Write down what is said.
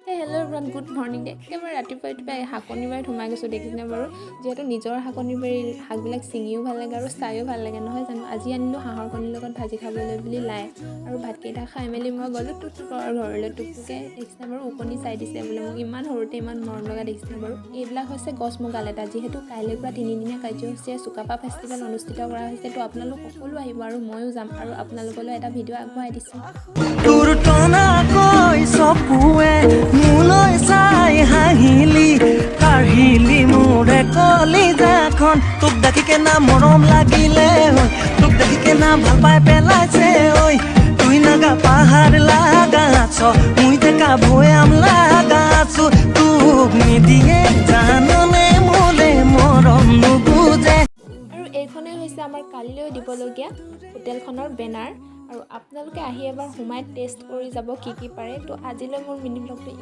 Hello' everyone, good morning. একেবাৰে ৰাতিপুৱা শাকনি বাৰীত সোমাই গৈছোঁ, দেখিছেনে বাৰু? যিহেতু নিজৰ শাকনি বাৰীৰ শাকবিলাক ছিঙিও ভাল লাগে আৰু চায়ো ভাল লাগে, নহয় জানো? আজি আনিলোঁ হাঁহৰ কণীৰ লগত ভাজি খাবলৈ বুলি লাই আৰু ভাতকেইটা খাই মেলি মই গ'লোঁ টুকটুকৰ ঘৰলৈ। টুকটুকে দেখিছেনে বাৰু ওকণি চাই দিছে বোলে মোক, ইমান সৰুতে ইমান মৰম লগা দেখিছেনে বাৰু? এইবিলাক হৈছে গছমুগা লেটা। যিহেতু কাইলৈৰ পৰা 3দিনীয়া কাৰ্যসূচীৰে চুকাফা ফেষ্টিভেল অনুষ্ঠিত কৰা হৈছে, তো আপোনালোক সকলো আহিব আৰু ময়ো যাম আৰু আপোনালোকলৈ এটা ভিডিঅ' আগবঢ়াই দিছোঁ। চকুৱে মোলৈ চাই হাঁহিলি কাঢ়িলি মোৰে কলিজাখন তোক দেখিকে না মৰম লাগিলে হয় তোক দেখিকে না ভাল পাই পেলাইছে ঐ তুই নাগা পাহাৰ লাগাছ মুই দেখা ভৈয়াম লাগাছো তোক নিদিয়ে জাননে মোলে মৰম নুবুজে। আৰু এইখনেই হৈছে আমাৰ কালিলৈ দিবলগীয়া হোটেলখনৰ বেনাৰ। আৰু আপোনালোকে আহি এবাৰ সোমাই টেষ্ট কৰি যাব কি কি পাৰে। তো আজিলৈ মোৰ মিনি ব্লগটো